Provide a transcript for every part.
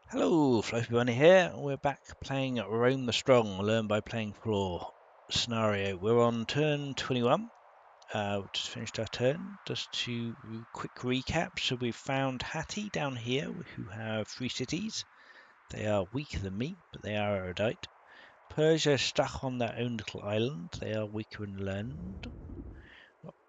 Hello, Fluffy Bunny here. We're back playing Rome the Strong, Learn by Playing Floor scenario. We're on turn 21. We've just finished our turn. Just to quick recap, so we've found Hattie down here who have 3 cities. They are weaker than me, but they are erudite. Persia stuck on their own little island. They are weaker and learned.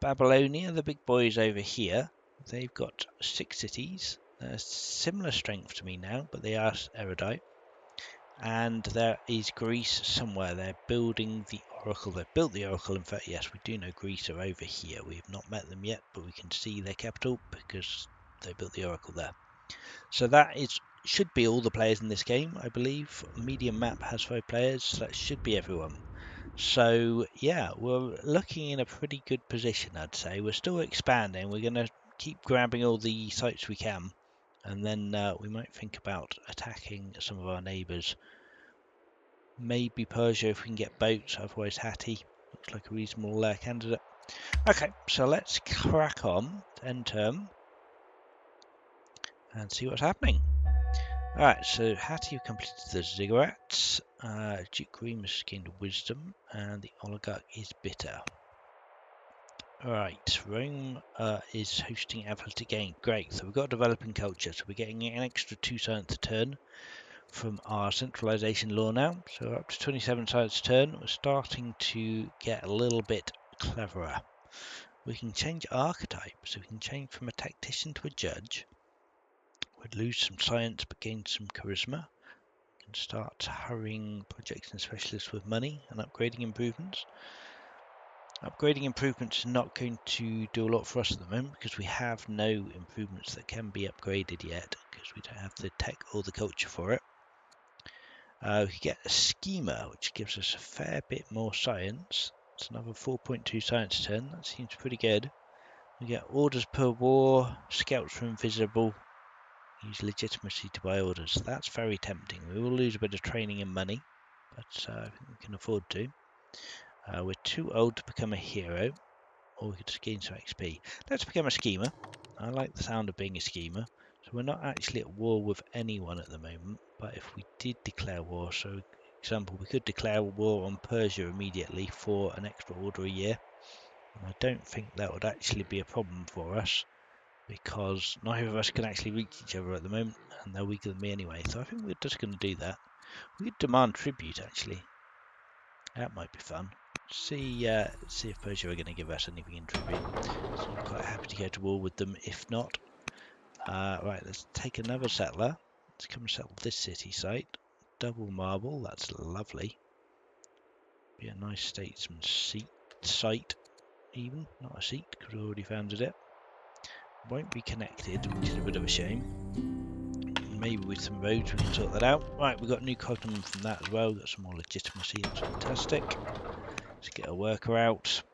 Babylonia, the big boys over here. They've got 6 cities. They're similar strength to me now, but they are erudite. And there is Greece somewhere. They're building the Oracle. They've built the Oracle. In fact, yes, we do know Greece are over here. We have not met them yet, but we can see their capital because they built the Oracle there. So that should be all the players in this game, I believe. Medium map has 5 players, so that should be everyone. So yeah, we're looking in a pretty good position, I'd say. We're still expanding. We're going to keep grabbing all the sites we can, and then we might think about attacking some of our neighbours. Maybe Persia if we can get boats, otherwise Hattie looks like a reasonable candidate. Okay, so let's crack on, end term, and see what's happening. Alright, so Hattie completed the ziggurats, Duke Remus gained wisdom, and the oligarch is bitter. Alright, Rome is hosting athletic game. Great, so we've got developing culture, so we're getting an extra 2 science a turn from our centralization law now. So we're up to 27 science a turn. We're starting to get a little bit cleverer. We can change archetype, so we can change from a tactician to a judge. We'd lose some science but gain some charisma. We can start hurrying projects and specialists with money and upgrading improvements. Upgrading improvements is not going to do a lot for us at the moment because we have no improvements that can be upgraded yet because we don't have the tech or the culture for it. We could get a schema which gives us a fair bit more science. It's another 4.2 science turn. That seems pretty good. We get orders per war, scouts are invisible, use legitimacy to buy orders. That's very tempting. We will lose a bit of training and money, but I think we can afford to. We're too old to become a hero, or we could just gain some XP. Let's become a schemer. I like the sound of being a schemer. So we're not actually at war with anyone at the moment, but if we did declare war, so for example, we could declare war on Persia immediately for an extra order a year. And I don't think that would actually be a problem for us, because neither of us can actually reach each other at the moment, and they're weaker than me anyway. So I think we're just going to do that. We could demand tribute, actually. That might be fun. See if Persia are going to give us anything in tribute. So I'm quite happy to go to war with them if not. Right, let's take another settler. Let's come and settle this city site. Double marble, that's lovely. Be a nice statesman site, even. Not a seat, because we already founded it. Won't be connected, which is a bit of a shame. Maybe with some roads we can sort that out. Right, we've got new cognomen from that as well. We've got some more legitimacy, that's fantastic. Let's get a worker out.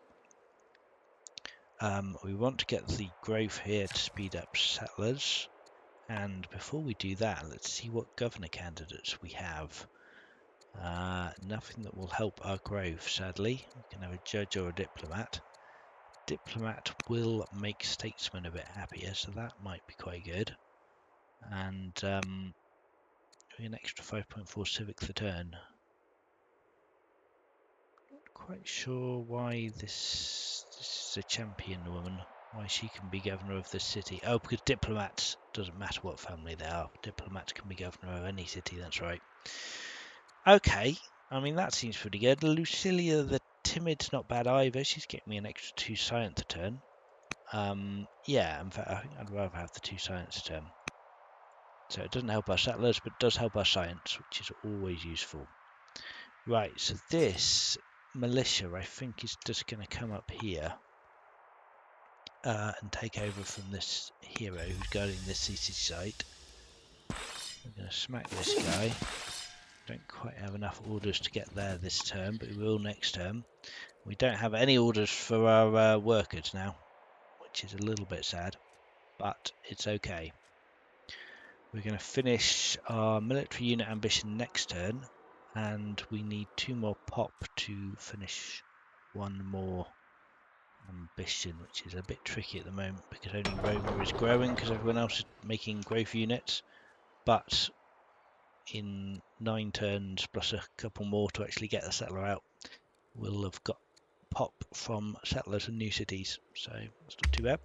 We want to get the growth here to speed up settlers. And before we do that, let's see what governor candidates we have. Nothing that will help our growth, sadly. We can have a judge or a diplomat. Diplomat will make statesmen a bit happier, so that might be quite good. And an extra 5.4 civics a turn. Not quite sure why this is a champion woman. Why she can be governor of this city. Oh, because diplomats, doesn't matter what family they are, diplomats can be governor of any city, that's right. Okay, I mean that seems pretty good. Lucilia the Timid's not bad either. She's getting me an extra 2 science a turn. Yeah, in fact I think I'd rather have the 2 science a turn. So it doesn't help our settlers, but it does help our science, which is always useful. Right, so this militia I think is just going to come up here. And take over from this hero who's guarding this city site. We're going to smack this guy. Don't quite have enough orders to get there this term, but we will next term. We don't have any orders for our workers now, which is a little bit sad, but it's okay. We're going to finish our military unit ambition next turn, and we need 2 more pop to finish 1 more ambition, which is a bit tricky at the moment because only Roma is growing because everyone else is making growth units. But in 9 turns plus a couple more to actually get the settler out, we'll have got pop from settlers and new cities, so that's not too bad.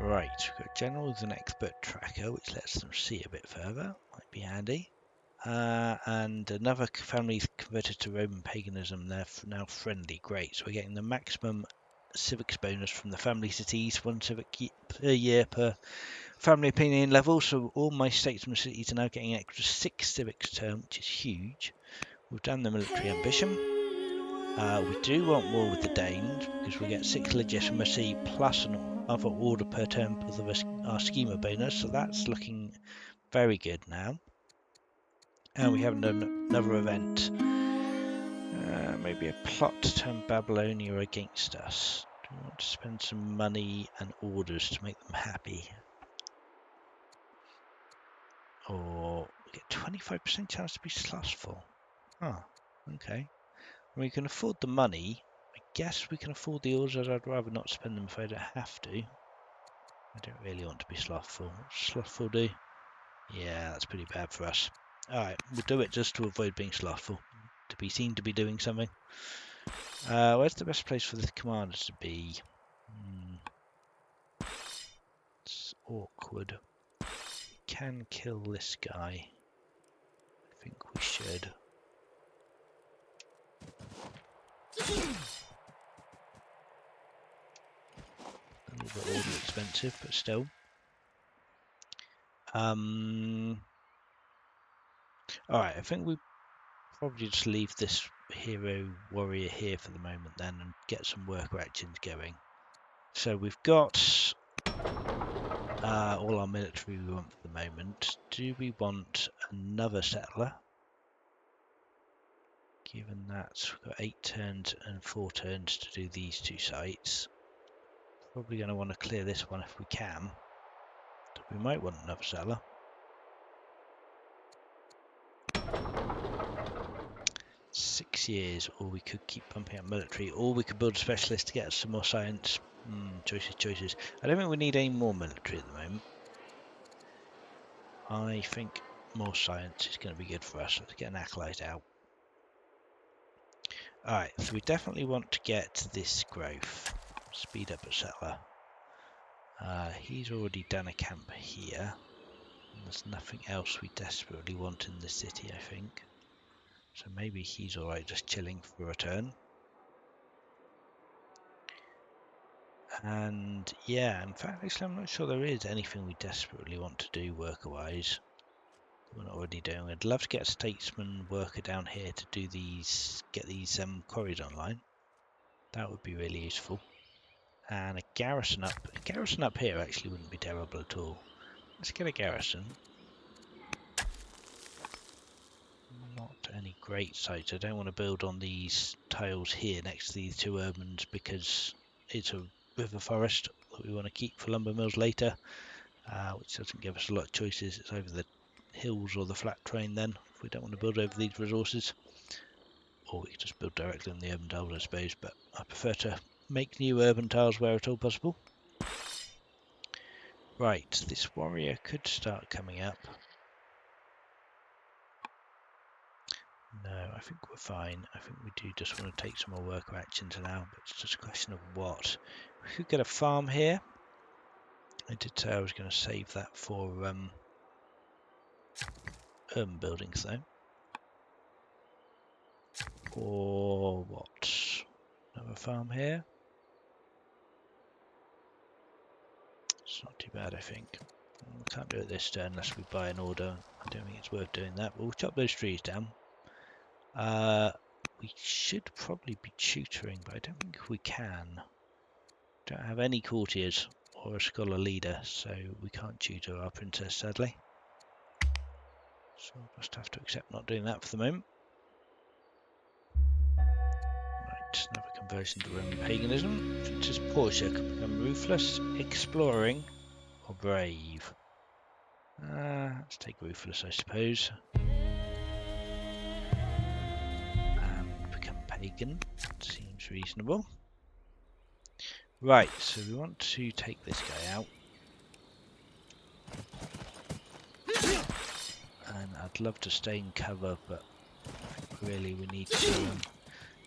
Right, we've got general with an expert tracker, which lets them see a bit further, might be handy. And another family's converted to Roman paganism, they're now friendly, great. So we're getting the maximum civics bonus from the family cities, 1 civic per year per family opinion level. So all my statesman cities are now getting an extra 6 civics term, which is huge. We've done the military ambition. We do want war with the Danes because we get 6 legitimacy plus another order per term plus our schema bonus, so that's looking very good now. And we have another event, maybe a plot to turn Babylonia against us. Do we want to spend some money and orders to make them happy? Or we get 25% chance to be slothful. Oh, okay. We can afford the money. I guess we can afford the orders. I'd rather not spend them if I don't have to. I don't really want to be slothful. What's slothful do? Yeah, that's pretty bad for us. Alright, we'll do it just to avoid being slothful. To be seen to be doing something. Where's the best place for the commanders to be? It's awkward. We can kill this guy. I think we should. A little bit order expensive, but still. Alright, I think we probably just leave this hero warrior here for the moment then and get some worker actions going. So we've got all our military we want for the moment. Do we want another settler? Given that we've got 8 turns and 4 turns to do these 2 sites. Probably going to want to clear this one if we can. But we might want another settler. 6 years, or we could keep pumping up military, or we could build a specialist to get us some more science. Choices. I don't think we need any more military at the moment. I think more science is going to be good for us. Let's get an acolyte out. Alright, so we definitely want to get this growth. Speed up a settler. He's already done a camp here. There's nothing else we desperately want in the city, I think. So maybe he's alright just chilling for a turn. And yeah, in fact, actually I'm not sure there is anything we desperately want to do worker-wise. We're not already doing. I'd love to get a statesman worker down here to do these, get these quarries online. That would be really useful. And a garrison up here actually wouldn't be terrible at all. Let's get a garrison. Not any great sites. I don't want to build on these tiles here next to these 2 urbans because it's a river forest that we want to keep for lumber mills later, which doesn't give us a lot of choices. It's over the hills or the flat terrain then, if we don't want to build over these resources. Or we could just build directly on the urban tiles, I suppose, but I prefer to make new urban tiles where at all possible. Right, this warrior could start coming up. No, I think we're fine. I think we do just want to take some more worker actions now, but it's just a question of what. We could get a farm here. I did say I was going to save that for urban buildings though. Or what? Another farm here. It's not too bad, I think. We can't do it this turn unless we buy an order. I don't think it's worth doing that, but we'll chop those trees down. We should probably be tutoring, but I don't think we can. Don't have any courtiers or a scholar leader, so we can't tutor our princess, sadly. So we'll just have to accept not doing that for the moment. Right, another conversion to Roman paganism. Princess Portia can become ruthless, exploring, or brave. Let's take ruthless, I suppose. And become pagan. Seems reasonable. Right, so we want to take this guy out. And I'd love to stay in cover, but really we need to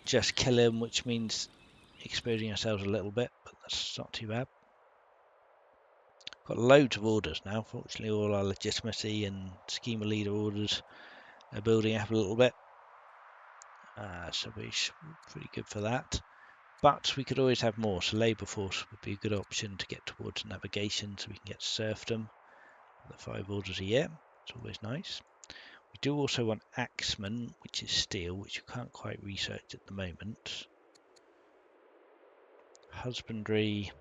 just kill him, which means exposing ourselves a little bit, but that's not too bad. Got loads of orders now. Fortunately, all our legitimacy and schema leader orders are building up a little bit. So we're pretty good for that. But we could always have more, so labour force would be a good option to get towards navigation so we can get serfdom. The 5 orders a year, it's always nice. We do also want axemen, which is steel, which you can't quite research at the moment. Husbandry,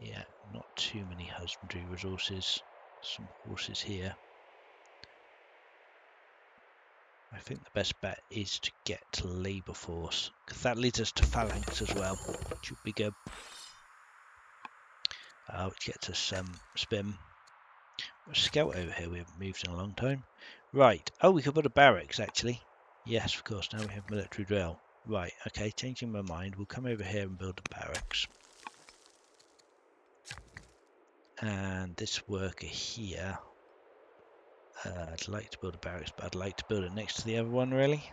yeah, not too many husbandry resources. Some horses here. I think the best bet is to get to labour force, because that leads us to phalanx as well, which would be good. Which gets us spim. A scout over here we haven't moved in a long time. Right, oh, we could put a barracks actually. Yes, of course, now we have military drill. Right, okay, changing my mind, we'll come over here and build a barracks. And this worker here, I'd like to build a barracks, but I'd like to build it next to the other one, really.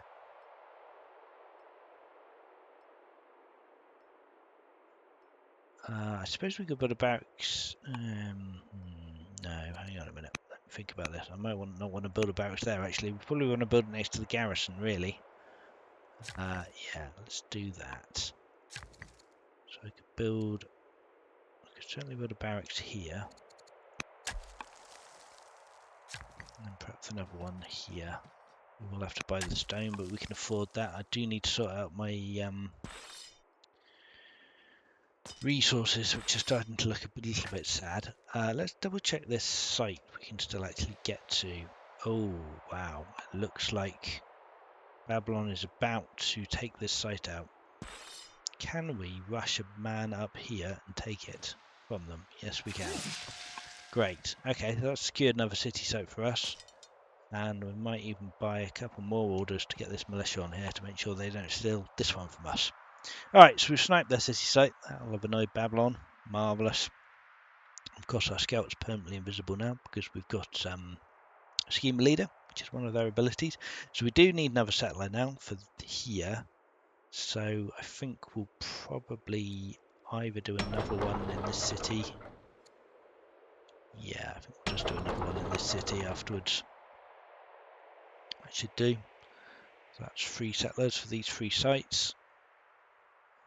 I suppose we could put a barracks. No, hang on a minute. Let me think about this. I might not want to build a barracks there, actually. We probably want to build it next to the garrison, really. Yeah, let's do that. So I could certainly build a barracks here. And then perhaps another one here. We will have to buy the stone, but we can afford that. I do need to sort out my resources, which are starting to look a little bit sad. Let's double check this site we can still actually get to. Oh, wow. It looks like Babylon is about to take this site out. Can we rush a man up here and take it from them? Yes, we can. Great. Okay, so that's secured another city site for us. And we might even buy a couple more orders to get this militia on here to make sure they don't steal this one from us. Alright, so we've sniped their city site. That'll have annoyed Babylon. Marvellous. Of course, our scout's permanently invisible now because we've got Schema Leader, which is one of their abilities. So we do need another settler now for here. So I think we'll probably either do another one in this city. Yeah, I think we'll just do another one in this city afterwards. That should do. So that's 3 settlers for these 3 sites.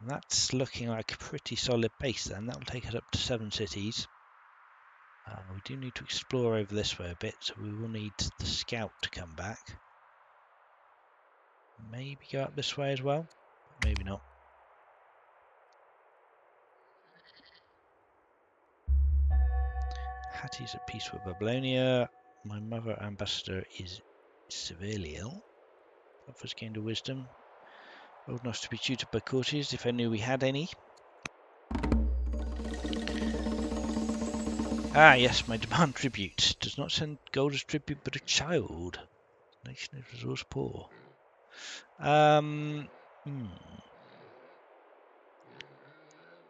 And that's looking like a pretty solid base then. That will take us up to 7 cities. We do need to explore over this way a bit, so we will need the scout to come back. Maybe go up this way as well, maybe not. Hattie's at peace with Babylonia. My mother ambassador is severely ill. Offers gained a wisdom. Old enough to be tutored by courtiers, if I knew we had any. Ah, yes, my demand tribute. Does not send gold as tribute, but a child. Nation is resource poor.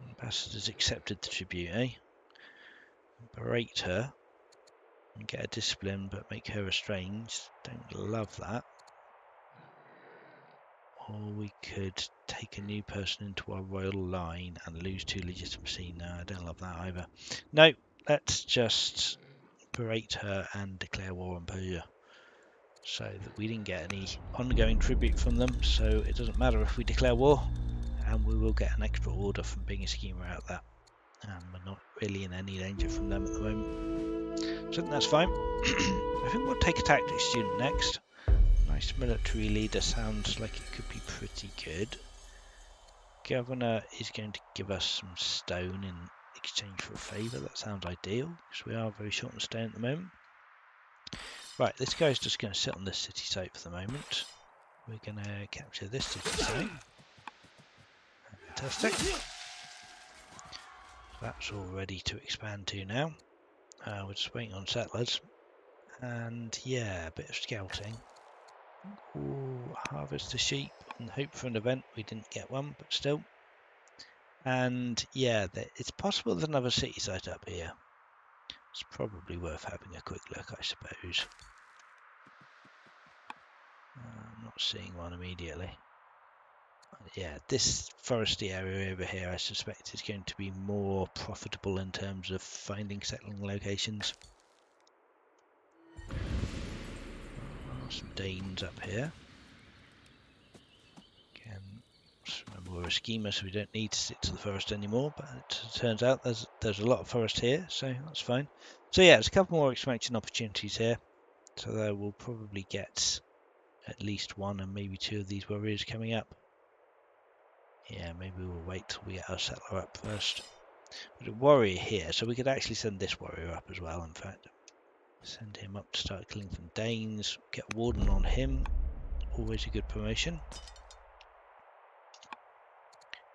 Ambassadors accepted the tribute, eh? Berate her and get her disciplined, but make her estranged. Don't love that. Or we could take a new person into our royal line and lose 2 legitimacy. No, I don't love that either. No, let's just berate her and declare war on Persia. So that we didn't get any ongoing tribute from them, so it doesn't matter if we declare war, and we will get an extra order from being a schemer out of that. And we're not really in any danger from them at the moment. So I think that's fine. I think we'll take a tactics student next. Nice military leader, sounds like it could be pretty good. Governor is going to give us some stone in exchange for a favour. That sounds ideal, because we are very short on stone at the moment. Right, this guy's just going to sit on this city site for the moment. We're going to capture this city site. Fantastic. That's all ready to expand to now. We're just waiting on settlers. And yeah, a bit of scouting. Ooh, harvest the sheep and hope for an event. We didn't get one, but still. And yeah, it's possible there's another city site up here. It's probably worth having a quick look, I suppose. not seeing one immediately. Yeah, this foresty area over here, I suspect, is going to be more profitable in terms of finding settling locations. Some Danes up here. Again, remember we're a schemer, so we don't need to stick to the forest anymore. But it turns out there's a lot of forest here, so that's fine. So yeah, there's a couple more expansion opportunities here. So there we'll probably get at least one and maybe two of these warriors coming up. Yeah, maybe we'll wait till we get our settler up first. There's a warrior here, so we could actually send this warrior up as well, in fact. Send him up to start killing some Danes. Get a warden on him. Always a good promotion.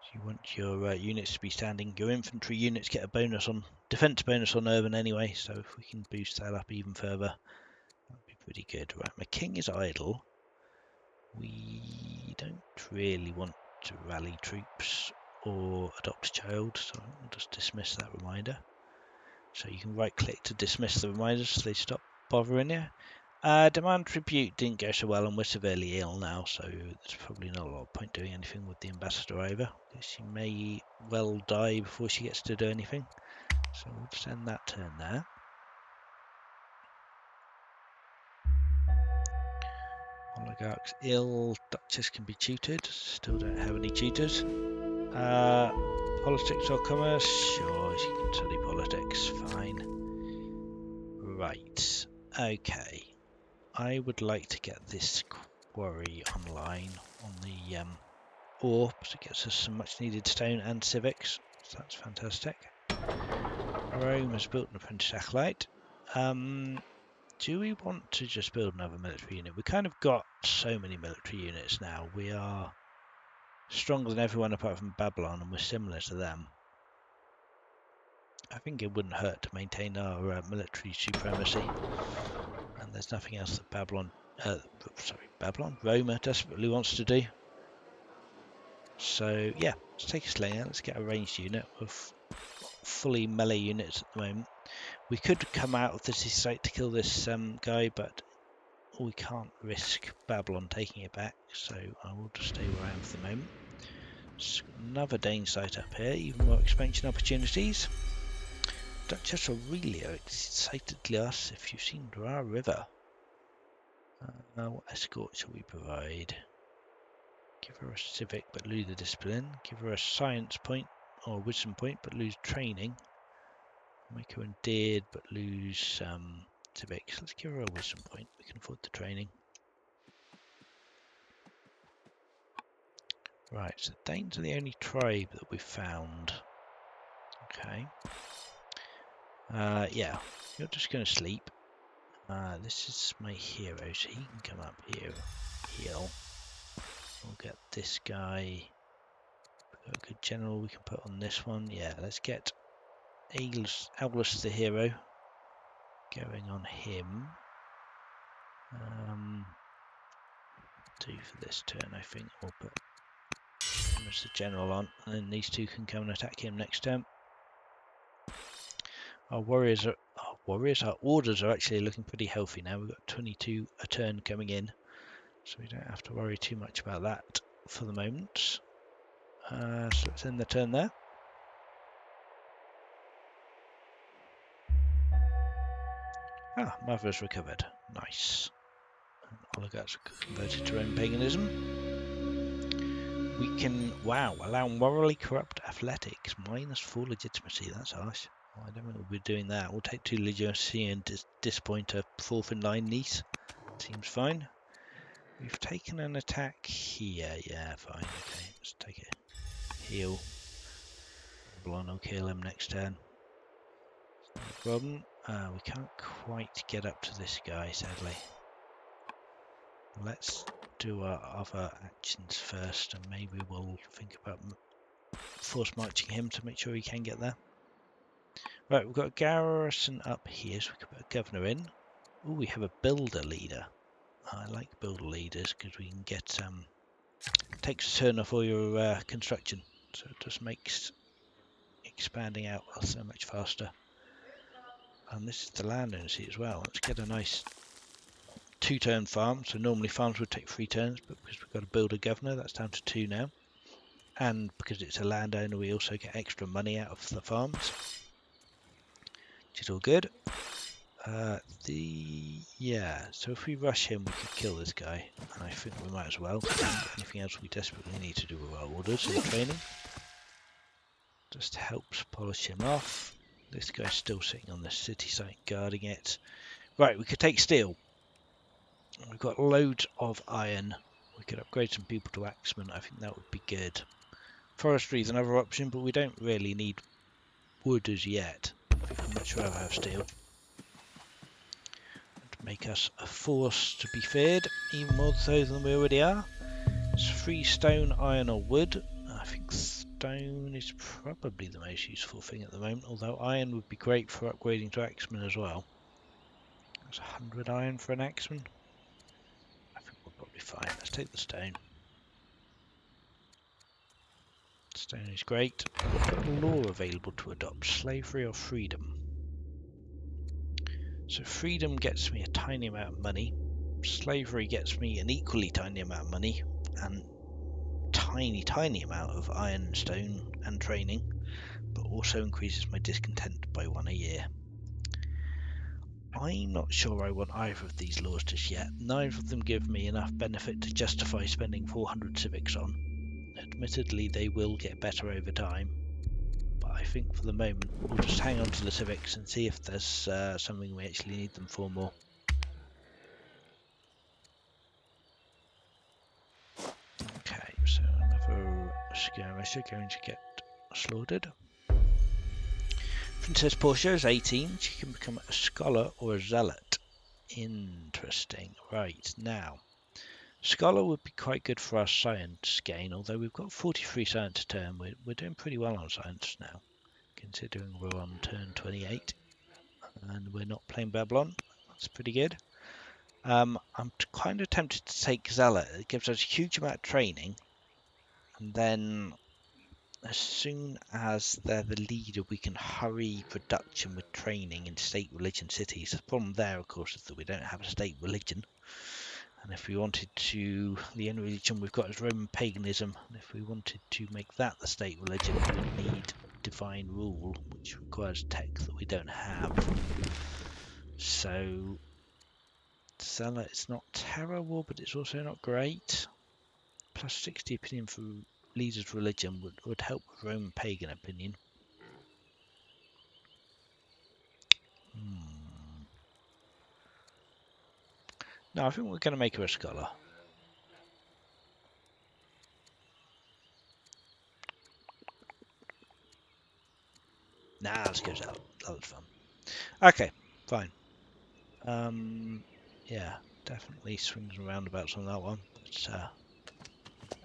So you want your units to be standing. Your infantry units get a bonus on defense bonus on urban anyway, so if we can boost that up even further, that'd be pretty good. Right, my king is idle. We don't really want to rally troops or adopt a child, so I'll just dismiss that reminder. So you can right click to dismiss the reminders so they stop bothering you. Demand tribute didn't go so well and we're severely ill now, so there's probably not a lot of point doing anything with the ambassador over. She may well die before she gets to do anything, so we'll just end that turn there. Oligarch's ill, Duchess can be tutored, still don't have any tutors. Politics or commerce? Sure, she can study politics, fine. Right, okay. I would like to get this quarry online on the ore, so it gets us some much needed stone and civics, so that's fantastic. Rome has built an apprentice acolyte. Do we want to just build another military unit? We kind of got so many military units now. We are stronger than everyone apart from Babylon, and we're similar to them. I think it wouldn't hurt to maintain our military supremacy. And there's nothing else that Roma desperately wants to do. So yeah, let's take a slinger. Let's get a ranged unit with fully melee units at the moment. We could come out of the city site to kill this guy, but we can't risk Babylon taking it back, so I will just stay where I am for the moment. Another Dane site up here, even more expansion opportunities. Duchess Aurelia excitedly asks if you've seen Dra River. What escort shall we provide? Give her a civic but lose the discipline. Give her a science point or a wisdom point but lose training. Make her endeared but lose civics. Let's give her a wisdom point. We can afford the training. Right, so Danes are the only tribe that we've found. Okay. Yeah, you're just going to sleep. This is my hero, so he can come up here, heal. We'll get this guy. We've got a good general we can put on this one. Yeah, let's get Aulus the hero going on him. Do for this turn, I think we'll put him as the general on, and then these two can come and attack him next turn. Our orders are actually looking pretty healthy now. We've got 22 a turn coming in, so we don't have to worry too much about that for the moment. So let's end the turn there. Mother's recovered. Nice. And oligarchs converted to Roman paganism. We can, allow morally corrupt athletics minus 4 legitimacy. That's harsh. Well, I don't think we'll be doing that. We'll take 2 legitimacy and disappoint a 4th in line niece. Seems fine. We've taken an attack here. Yeah, fine. Okay, let's take it. Heal. Blonde will kill him next turn. No problem. We can't quite get up to this guy, sadly. Let's do our other actions first, and maybe we'll think about force marching him to make sure he can get there. Right, we've got a garrison up here, so we can put a governor in. Oh, we have a builder leader. I like builder leaders because we can get takes a turn off all your construction, so it just makes expanding out so much faster. And this is the land ownership as well. Let's get a nice 2-turn farm, so normally farms would take 3 turns, but because we've got to build a governor, that's down to 2 now. And because it's a landowner, we also get extra money out of the farms, which is all good. So if we rush him, we could kill this guy, and I think we might as well. Anything else we desperately need to do with our orders and training just helps polish him off. This guy's still sitting on the city site guarding it. Right, we could take steel. We've got loads of iron. We could upgrade some people to axemen. I think that would be good. Forestry is another option, but we don't really need wood as yet. I think I'd much rather have steel. To make us a force to be feared, even more so than we already are. It's 3 stone, iron or wood. I think stone is probably the most useful thing at the moment, although iron would be great for upgrading to axemen as well. That's 100 iron for an axeman. I think we're probably fine. Let's take the stone. Stone is great. We've got a law available to adopt, slavery or freedom. So freedom gets me a tiny amount of money. Slavery gets me an equally tiny amount of money and tiny amount of iron, stone and training, but also increases my discontent by 1 a year. I'm not sure I want either of these laws just yet. Neither of them give me enough benefit to justify spending 400 civics on. Admittedly, they will get better over time, but I think for the moment we'll just hang on to the civics and see if there's something we actually need them for more. Okay, so another skirmisher going to get slaughtered. Princess Portia is 18. She can become a scholar or a zealot. Interesting. Right, now, scholar would be quite good for our science gain, although we've got 43 science turn. We're doing pretty well on science now, considering we're on turn 28 and we're not playing Babylon. That's pretty good. I'm kind of tempted to take zealot. It gives us a huge amount of training, and then as soon as they're the leader, we can hurry production with training in state religion cities. The problem there, of course, is that we don't have a state religion. And if we wanted to, the only religion we've got is Roman paganism. And if we wanted to make that the state religion, we would need divine rule, which requires tech that we don't have. So, Zealot is not terrible, but it's also not great. Plus 60 opinion for leader's religion would help with Roman pagan opinion. No, I think we're going to make her a scholar. Nah, let's go Zealot. That was fun. Okay, fine. Yeah, definitely swings and roundabouts on that one. But,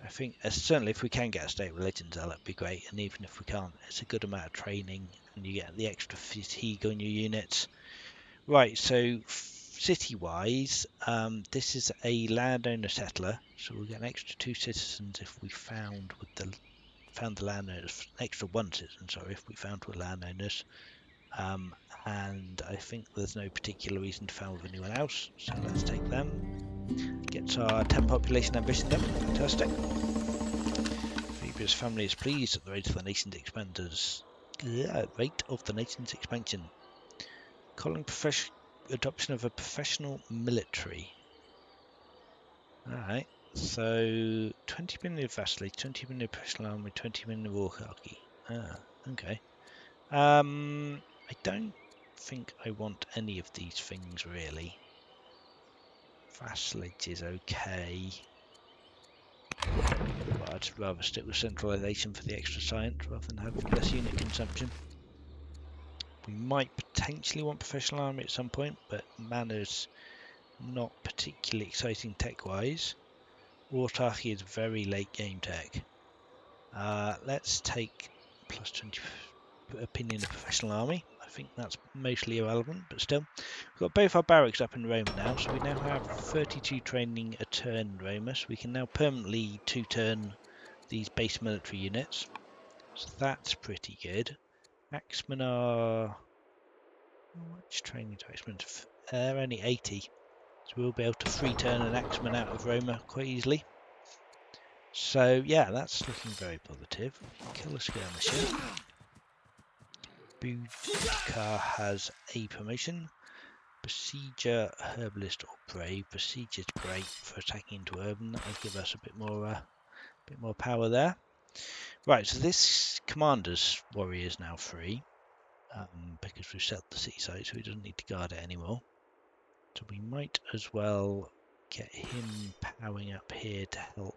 I think certainly if we can get a state religion zealot, that'd be great. And even if we can't, it's a good amount of training, and you get the extra fatigue on your units. Right, so city-wise, this is a landowner settler, so we'll get an extra 2 citizens if we found the landowners, extra 1 citizen, sorry, if we found with landowners. And I think there's no particular reason to found with anyone else, so let's take them. Gets our 10 population ambition done. Fantastic. Phoebe's family is pleased at the rate of the nation's expansion. Calling adoption of a professional military. Alright, so 20 million of vassalage, 20 million of professional army, 20 million of autarky. Okay. I don't think I want any of these things really. Vassalage is okay. But I'd rather stick with centralization for the extra science rather than have less unit consumption. We might potentially want professional army at some point, but manners not particularly exciting tech-wise. Autarky is very late game tech. Let's take plus 20 opinion of professional army. I think that's mostly irrelevant, but still. We've got both our barracks up in Roma now, so we now have 32 training a turn in Roma, so we can now permanently 2-turn these base military units. So that's pretty good. Axemen are... How much training to Axemen? They're only 80. So we'll be able to free turn an axeman out of Roma quite easily. So yeah, that's looking very positive. We can kill a skirmisher. Boudica has a promotion. Besieger, Herbalist or Brave. Besieger's great for attacking into urban. That will give us a bit more power there. Right, so this commander's warrior is now free because we've set the city site, so he doesn't need to guard it anymore. So we might as well get him powering up here to help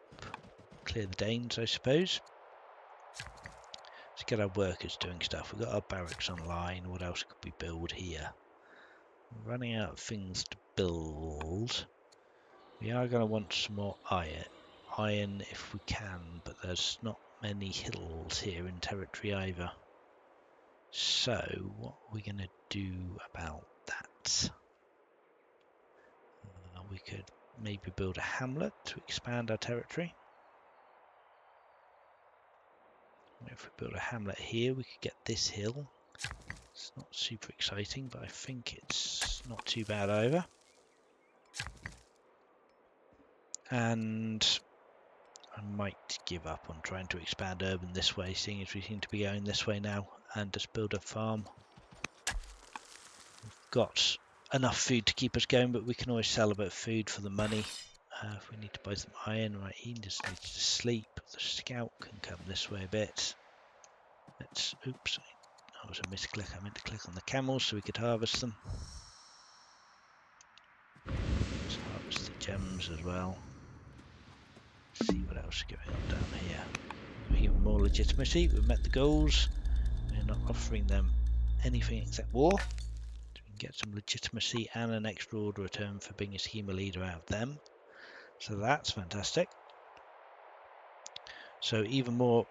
clear the Danes, I suppose. Let's get our workers doing stuff. We've got our barracks online. What else could we build here? We're running out of things to build. We are going to want some more iron if we can, but there's not many hills here in territory either. So what are we going to do about that? We could maybe build a hamlet to expand our territory. If we build a hamlet here, we could get this hill. It's not super exciting, but I think it's not too bad either. And I might give up on trying to expand urban this way, seeing as we seem to be going this way now, and just build a farm. We've got enough food to keep us going, but we can always sell a bit of food for the money. If we need to buy some iron, right, he just needs to sleep. The scout can come this way a bit. Oops, that was a misclick. I meant to click on the camels so we could harvest them. Let's harvest the gems as well. See what else is going on down here. Even more legitimacy. We've met the goals. We're not offering them anything except war. So we can get some legitimacy and an extra order return for being a schema leader out of them. So that's fantastic. So even more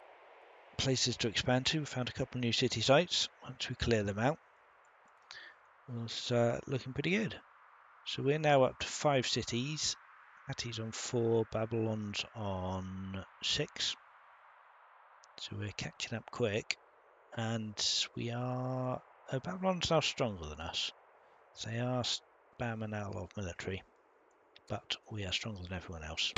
places to expand to. We found a couple of new city sites. Once we clear them out, it's looking pretty good. So we're now up to 5 cities. Atti's on 4, Babylon's on 6. So we're catching up quick, and Babylon's now stronger than us. They are spam and out of military, but we are stronger than everyone else.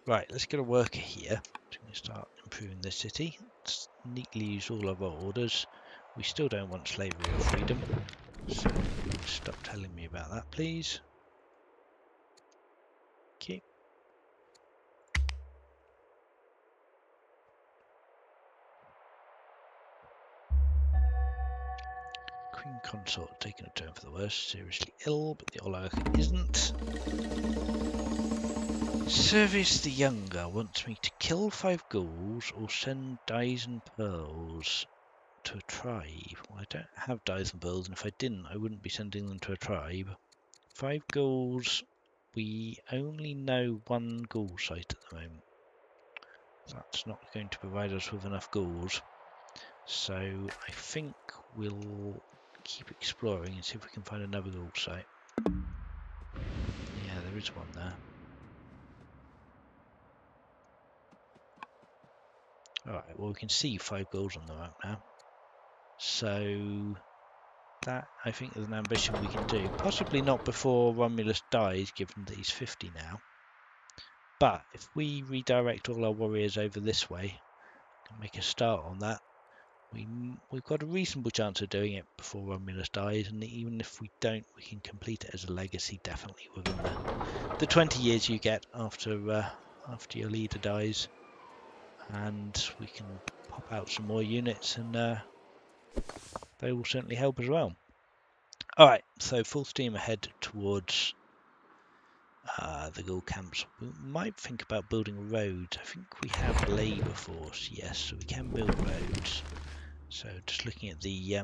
Right, let's get a worker here. So we can start improving this city. Let's neatly use all of our orders. We still don't want slavery or freedom, so stop telling me about that, please. Okay. Queen Consort taking a turn for the worse, seriously ill, but the oligarch isn't. Service the Younger wants me to kill 5 ghouls or send dyes and pearls to a tribe. Well, I don't have dyes and pearls, and if I didn't, I wouldn't be sending them to a tribe. 5 ghouls. We only know 1 ghoul site at the moment. That's not going to provide us with enough ghouls. So I think we'll keep exploring and see if we can find another ghoul site. Yeah, there is one there. Alright, well we can see 5 ghouls on the map now. So that, I think, is an ambition we can do. Possibly not before Romulus dies, given that he's 50 now. But if we redirect all our warriors over this way, and make a start on that, we've got a reasonable chance of doing it before Romulus dies, and even if we don't, we can complete it as a legacy, definitely within the 20 years you get after your leader dies. And we can pop out some more units, and they will certainly help as well. Alright, so full steam ahead towards the Ghoul camps. We might think about building roads. I think we have a labour force, yes, so we can build roads. So just looking at the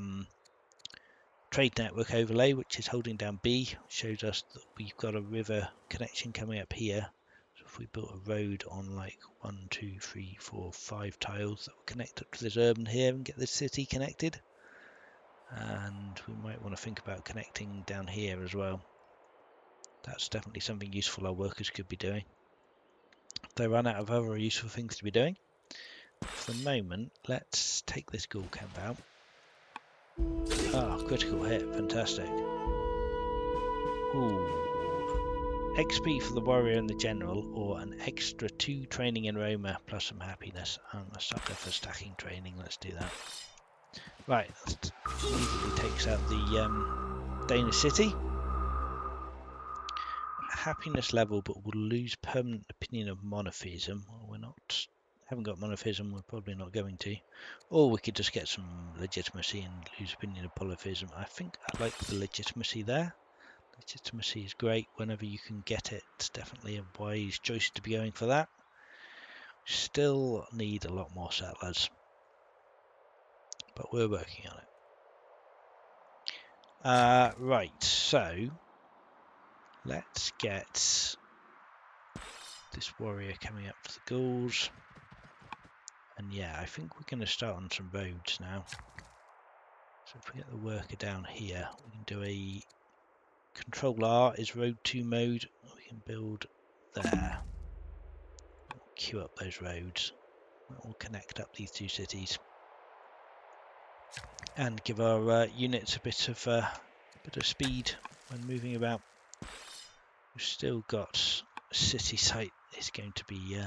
trade network overlay, which is holding down B, shows us that we've got a river connection coming up here. So if we built a road on like 1, 2, 3, 4, 5 tiles, that will connect up to this urban here and get this city connected. And we might want to think about connecting down here as well. That's definitely something useful our workers could be doing. If they run out of other useful things to be doing. For the moment, let's take this ghoul camp out. Ah, critical hit, fantastic. Ooh. XP for the warrior and the general, or an extra 2 training in Roma plus some happiness. I'm a sucker for stacking training. Let's do that. Right, that immediately takes out the Danish city. Happiness level, but we'll lose permanent opinion of monotheism. Well, we're not, haven't got monotheism. We're probably not going to. Or we could just get some legitimacy and lose opinion of polytheism. I think I like the legitimacy there. Legitimacy is great whenever you can get it. It's definitely a wise choice to be going for that. Still need a lot more settlers, but we're working on it. Right, so let's get this warrior coming up to the Gauls. And yeah, I think we're going to start on some roads now. So if we get the worker down here, we can do a Control R is road 2 mode. We can build there. We'll queue up those roads. That will connect up these 2 cities. And give our units a bit of speed when moving about. We've still got a city site is going to be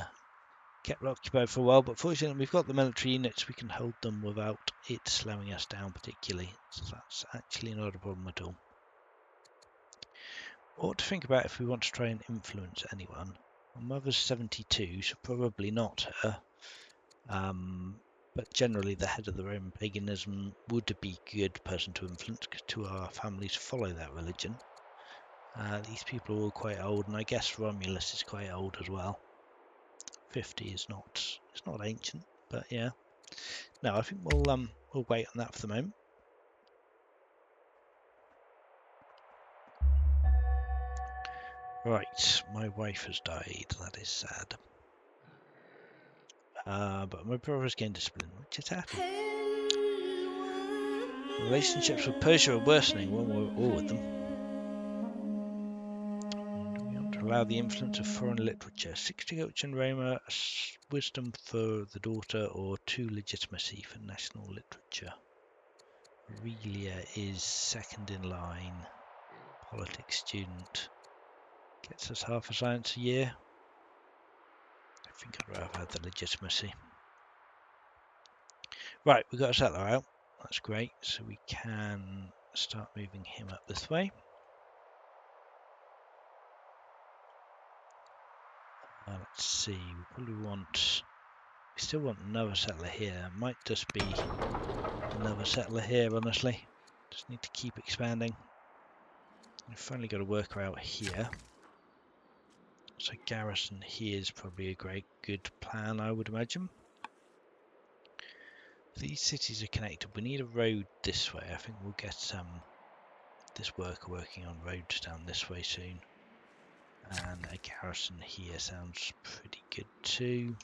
kept occupied for a while, but fortunately we've got the military units. We can hold them without it slowing us down particularly, so that's actually not a problem at all. What to think about if we want to try and influence anyone. My mother's 72, so probably not her. But generally the head of the Roman paganism would be a good person to influence, because 2 of our families follow that religion. These people are all quite old, and I guess Romulus is quite old as well. 50 is not, it's not ancient, but yeah. No, I think we'll wait on that for the moment. Right, my wife has died. That is sad. But my brother's gained discipline, which is happy. Relationships with Persia are worsening when we're at war with them. And we want to allow the influence of foreign literature. 60 culture in Roma, wisdom for the daughter, or 2 legitimacy for national literature. Aurelia is second in line. Politics student. Gets us half a science a year. I think I'd rather have the legitimacy. Right, we've got a settler out. That's great. So we can start moving him up this way. Let's see. We probably want. We still want another settler here. It might just be another settler here, honestly. Just need to keep expanding. We've finally got a worker out here. So garrison here is probably a good plan, I would imagine. These cities are connected. We need a road this way. I think we'll get this worker working on roads down this way soon. And a garrison here sounds pretty good too.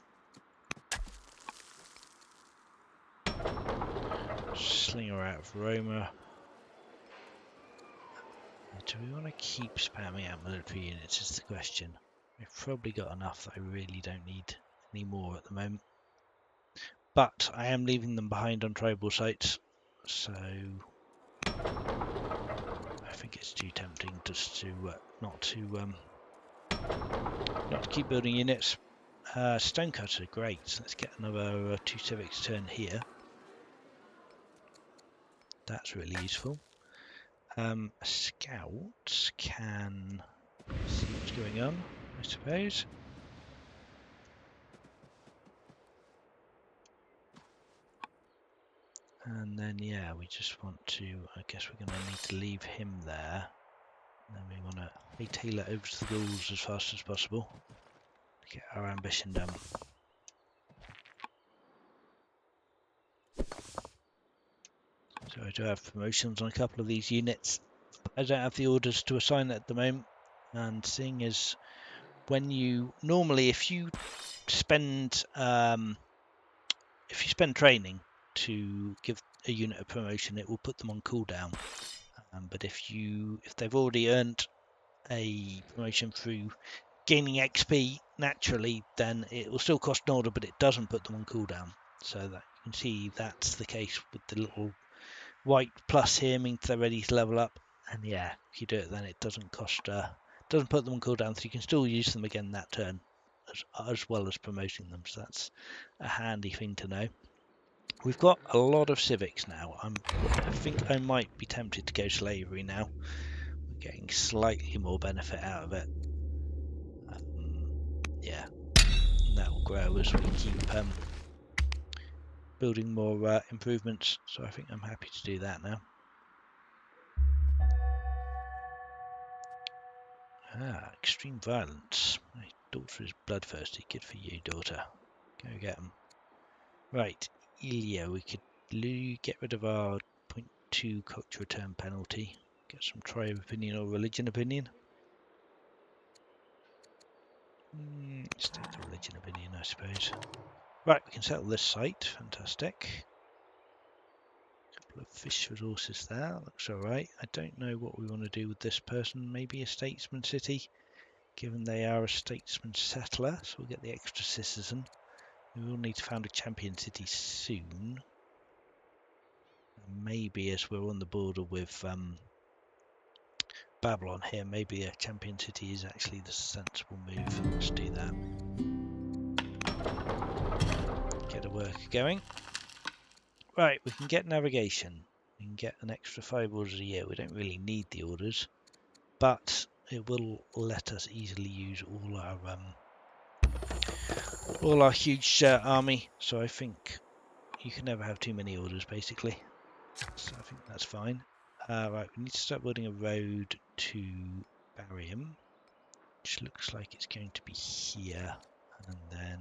Slinger out of Roma. Do we want to keep spamming out military units is the question. We've probably got enough that I really don't need any more at the moment. But I am leaving them behind on tribal sites, so I think it's too tempting just to not to keep building units. Stonecutters are great. So let's get another 2 civics turn here. That's really useful. Scouts can see what's going on, I suppose. And then, yeah, we just want to, I guess we're going to need to leave him there. And then we want to retail it over to the Gauls as fast as possible to get our ambition done. So I do have promotions on a couple of these units. I don't have the orders to assign at the moment. And seeing as when you, normally if you spend training to give a unit a promotion, it will put them on cooldown. But if they've already earned a promotion through gaining XP naturally, then it will still cost an order, but it doesn't put them on cooldown. So that you can see that's the case with the little white plus here, means they're ready to level up. And yeah, if you do it, then it doesn't cost, doesn't put them on cooldown, so you can still use them again that turn, as well as promoting them. So that's a handy thing to know. We've got a lot of civics now. I think I might be tempted to go slavery now. We're getting slightly more benefit out of it. Yeah, and that will grow as we keep building more improvements. So I think I'm happy to do that now. Extreme violence. My daughter is bloodthirsty. Good for you, daughter. Go get them. Right, Ilya, we could get rid of our 0.2 culture return penalty. Get some tribe opinion or religion opinion. Let's take the religion opinion, I suppose. Right, we can settle this site. Fantastic. Couple of fish resources there. Looks alright. I don't know what we want to do with this person. Maybe a statesman city, given they are a statesman settler. So we'll get the extra citizen. We will need to found a champion city soon. And maybe as we're on the border with Babylon here, maybe a champion city is actually the sensible move. Let's do that. Get a worker going. Right, we can get navigation. We can get an extra 5 orders a year. We don't really need the orders, but it will let us easily use all our huge army. So I think you can never have too many orders, basically. So I think that's fine. Right, we need to start building a road to Barium, which looks like it's going to be here, and then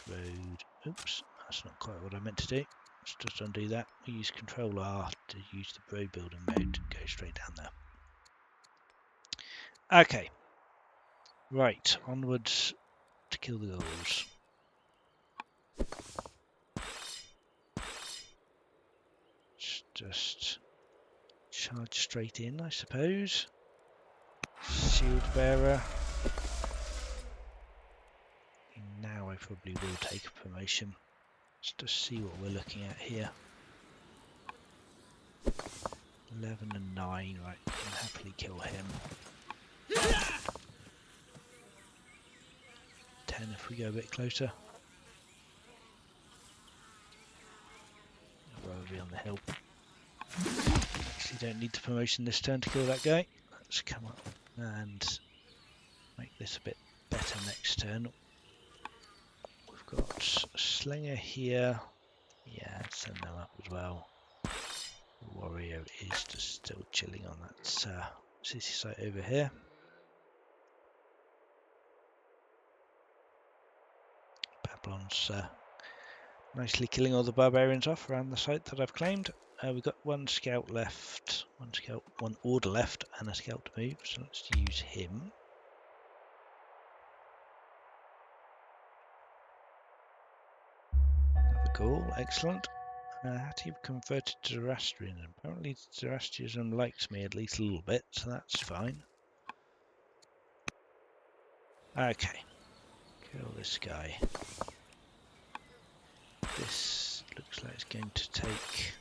road. Oops, that's not quite what I meant to do. Let's just undo that. We use Control R to use the road building mode to go straight down there. Okay, right, onwards to kill the ghouls. Just charge straight in, I suppose. Shield bearer. Now I probably will take a promotion. Let's just see what we're looking at here. 11 and 9, right, we can happily kill him. 10 if we go a bit closer. I'd rather be on the hill. Actually don't need the promotion this turn to kill that guy. Let's come up and make this a bit better next turn. We've got a slinger here. Yeah, send them up as well. The warrior is just still chilling on that city site over here. Babylon's nicely killing all the barbarians off around the site that I've claimed. We've got one scout left, one order left, and a scout to move, so let's use him. Another goal, excellent. Hattie converted to Zoroastrian. Apparently Zoroastrianism likes me at least a little bit, so that's fine. Okay, kill this guy. This looks like it's going to take...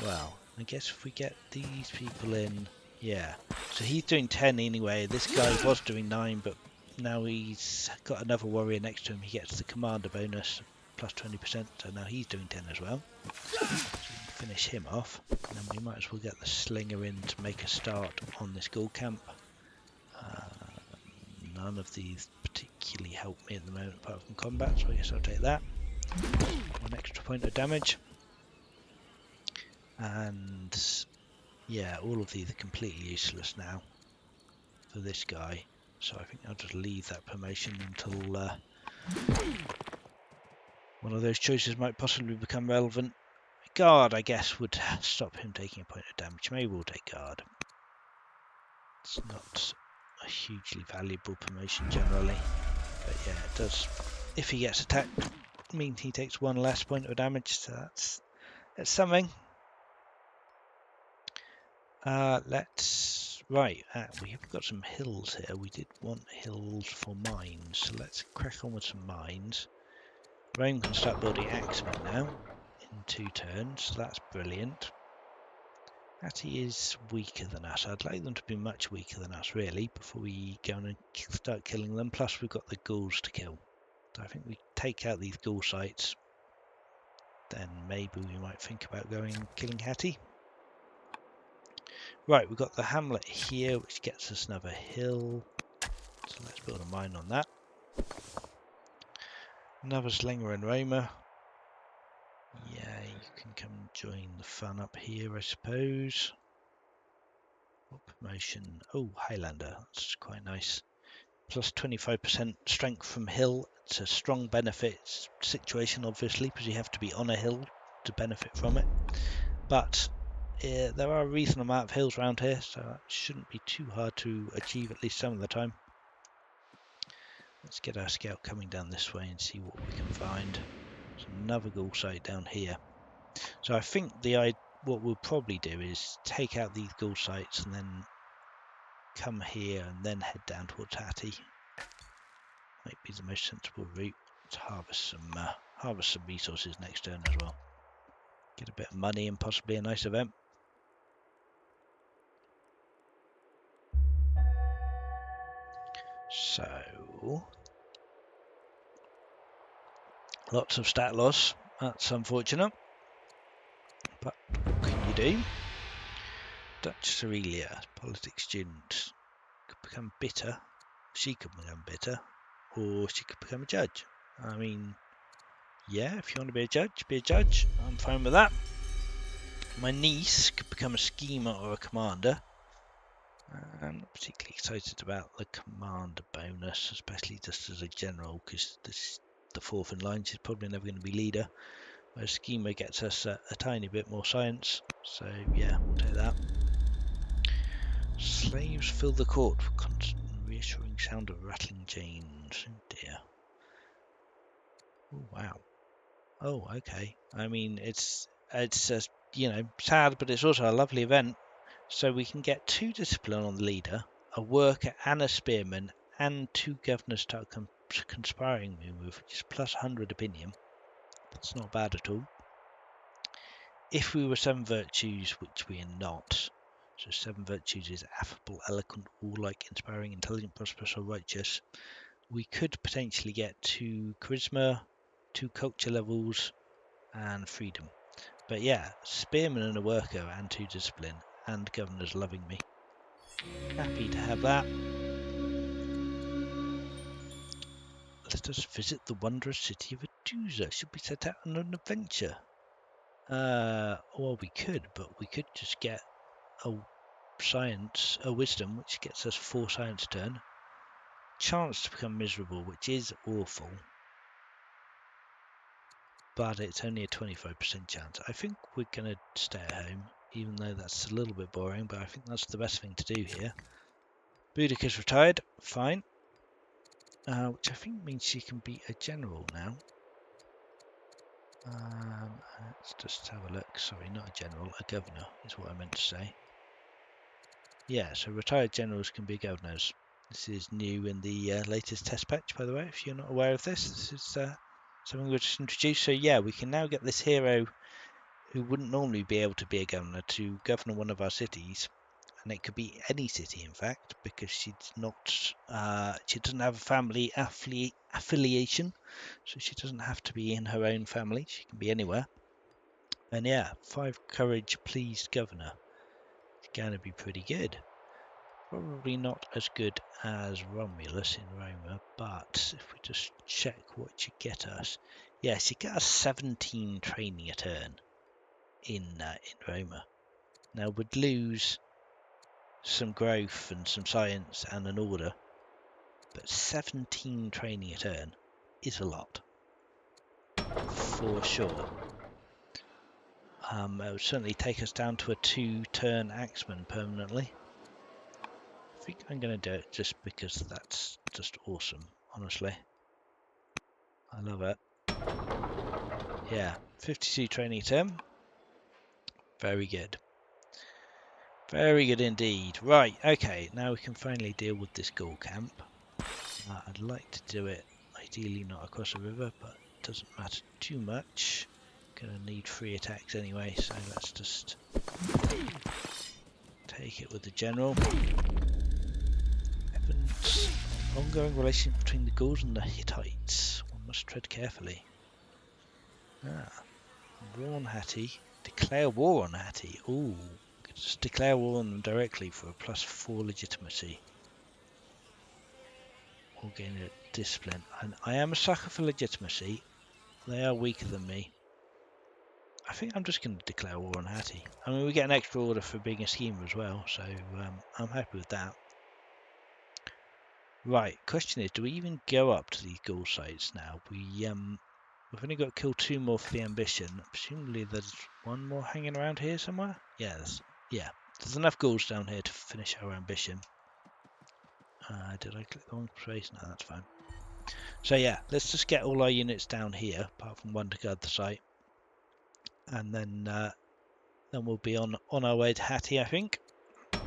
Well, I guess if we get these people in... Yeah, so he's doing 10 anyway. This guy was doing 9, but now he's got another warrior next to him. He gets the commander bonus plus 20%, so now he's doing 10 as well. So we can finish him off, and then we might as well get the slinger in to make a start on this ghoul camp. None of these particularly help me at the moment apart from combat, so I guess I'll take that. 1 extra point of damage. And yeah, all of these are completely useless now for this guy, so I think I'll just leave that promotion until one of those choices might possibly become relevant. Guard, I guess, would stop him taking a point of damage. Maybe we'll take guard. It's not a hugely valuable promotion generally, but yeah, it does. If he gets attacked, means he takes 1 less point of damage, so that's something. We have got some hills here. We did want hills for mines, so let's crack on with some mines. Rome can start building axemen now in 2 turns, so that's brilliant. Hattie is weaker than us. I'd like them to be much weaker than us, really, before we go and start killing them. Plus, we've got the ghouls to kill. So I think we take out these ghoul sites, then maybe we might think about going and killing Hattie. Right, we've got the hamlet here, which gets us another hill. So let's build a mine on that. Another Slinger and Roma. Yeah, you can come and join the fun up here, I suppose. What promotion? Oh, Highlander. That's quite nice. Plus 25% strength from hill. It's a strong benefit situation, obviously, because you have to be on a hill to benefit from it. But there are a reasonable amount of hills around here, so that shouldn't be too hard to achieve at least some of the time. Let's get our scout coming down this way and see what we can find. There's another ghoul site down here. So I think what we'll probably do is take out these ghoul sites and then come here and then head down towards Hattie. Might be the most sensible route. Let's harvest some resources next turn as well. Get a bit of money and possibly a nice event. So lots of stat loss. That's unfortunate. But what can you do? Dutch Cerelia, politics student, could become bitter. She could become bitter, or she could become a judge. I mean, yeah, if you want to be a judge, be a judge. I'm fine with that. My niece could become a schemer or a commander. I'm not particularly excited about the commander bonus, especially just as a general, because the fourth in line. She's probably never going to be leader. Whereas schemer gets us a tiny bit more science. So yeah, we'll take that. Slaves fill the court with constant and reassuring sound of rattling chains. Oh dear. Oh wow. Oh okay. I mean, it's sad, but it's also a lovely event. So we can get 2 discipline on the leader, a worker and a spearman, and 2 governors start conspiring with, which is plus 100 opinion. That's not bad at all. If we were 7 virtues, which we are not, so 7 virtues is affable, eloquent, warlike, inspiring, intelligent, prosperous, or righteous, we could potentially get 2 charisma, 2 culture levels, and freedom. But yeah, spearman and a worker and 2 discipline, and governors loving me. Happy to have that. Let us visit the wondrous city of Aduza. Should we set out on an adventure? Well, we could, but we could just get a wisdom, which gets us 4 science turn. Chance to become miserable, which is awful, but it's only a 25% chance. I think we're going to stay at home, even though that's a little bit boring, but I think that's the best thing to do here. Boudica's retired, fine. Which I think means she can be a general now. Let's just have a look. Sorry, not a general, a governor is what I meant to say. Yeah, so retired generals can be governors. This is new in the latest test patch, by the way, if you're not aware of this. This is something we just introduced. So yeah, we can now get this hero who wouldn't normally be able to be a governor to govern one of our cities. And it could be any city, in fact, because she's not, she doesn't have a family affiliation, so she doesn't have to be in her own family. She can be anywhere. And yeah, 5 courage, pleased governor. It's going to be pretty good. Probably not as good as Romulus in Roma, but if we just check what she get us, yeah, she get us 17 training a turn in Roma. Now we'd lose some growth and some science and an order, but 17 training a turn is a lot, for sure. It would certainly take us down to a 2-turn axeman permanently. I think I'm going to do it just because that's just awesome, honestly. I love it. Yeah, 52 training term. Very good. Very good indeed. Right, okay, now we can finally deal with this ghoul camp. I'd like to do it, ideally not across a river, but it doesn't matter too much. Gonna need 3 attacks anyway, so let's just take it with the general. Evidence ongoing relationship between the Gauls and the Hittites. One must tread carefully. War on Hatti. Declare war on Hatti. Ooh, just declare war on them directly for a +4 legitimacy. Or gain a discipline. And I am a sucker for legitimacy. They are weaker than me. I think I'm just going to declare war on Hatti. I mean, we get an extra order for being a schemer as well, so I'm happy with that. Right, question is, do we even go up to these Gaul sites now? We've only got to kill 2 more for the ambition. Presumably there's 1 more hanging around here somewhere? Yeah, there's enough Gauls down here to finish our ambition. Did I click the wrong space? No, that's fine. So yeah, let's just get all our units down here, apart from 1 to guard the site. And then we'll be on our way to Hatti, I think. Of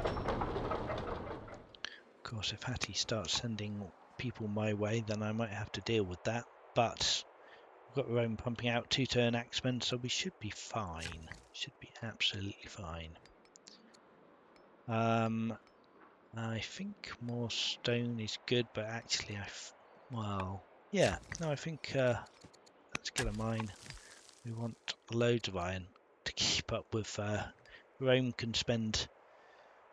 course, if Hatti starts sending people my way, then I might have to deal with that. But we've got Rome pumping out 2-turn axemen, so we should be fine. Should be absolutely fine. I think more stone is good, but actually I think let's get a mine. We want loads of iron to keep up with. Rome can spend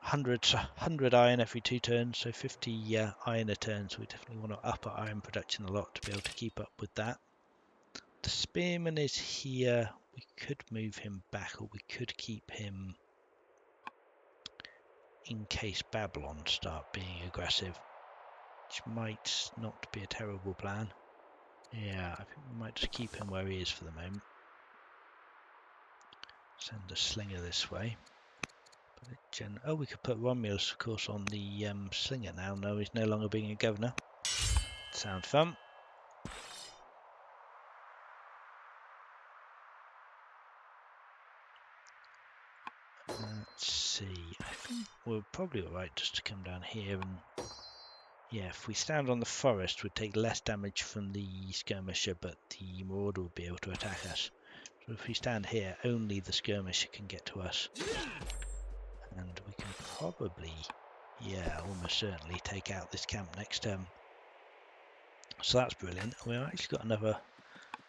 100 iron every 2 turns, so 50 iron a turn, so we definitely want to up our iron production a lot to be able to keep up with that. The spearman is here. We could move him back, or we could keep him in case Babylon start being aggressive, which might not be a terrible plan. Yeah, I think we might just keep him where he is for the moment. Send a slinger this way. Oh, we could put Romulus, of course, on the slinger now. No, he's no longer being a governor. Sounds fun. Let's see. I think we're probably alright just to come down here and... Yeah, if we stand on the forest, we'd take less damage from the skirmisher, but the marauder would be able to attack us. So if we stand here, only the skirmisher can get to us. And we can probably, almost certainly take out this camp next turn. So that's brilliant. We've actually got another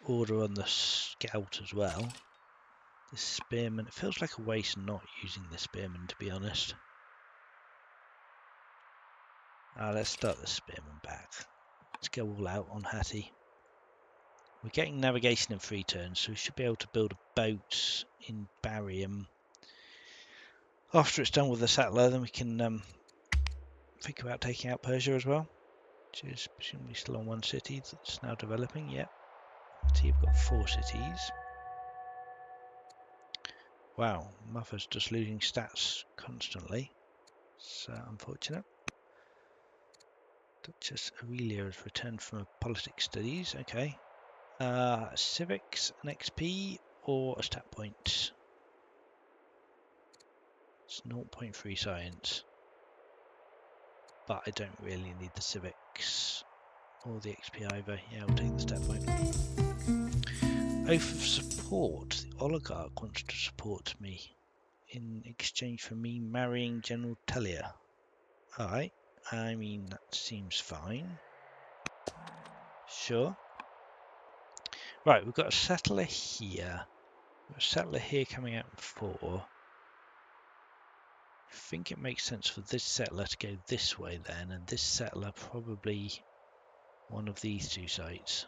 order on the scout as well. The spearman, it feels like a waste not using the spearman, to be honest. Let's start the spearman back. Let's go all out on Hatti. We're getting navigation in 3 turns, so we should be able to build a boat in Barium. After it's done with the settler, then we can think about taking out Persia as well, which is presumably still on 1 city that's now developing. Yep. So you've got 4 cities. Wow, Muffa's just losing stats constantly. It's unfortunate. Duchess Aurelia has returned from politics studies. Okay. Civics, an XP, or a stat point? It's 0.3 science. But I don't really need the civics or the XP either. Yeah, we'll take the stat point. Oath of support. The oligarch wants to support me in exchange for me marrying General Tellier. Alright. I mean, that seems fine. Sure. Right, we've got a settler here. We've got a settler here coming out in 4. I think it makes sense for this settler to go this way then, and this settler probably one of these 2 sites.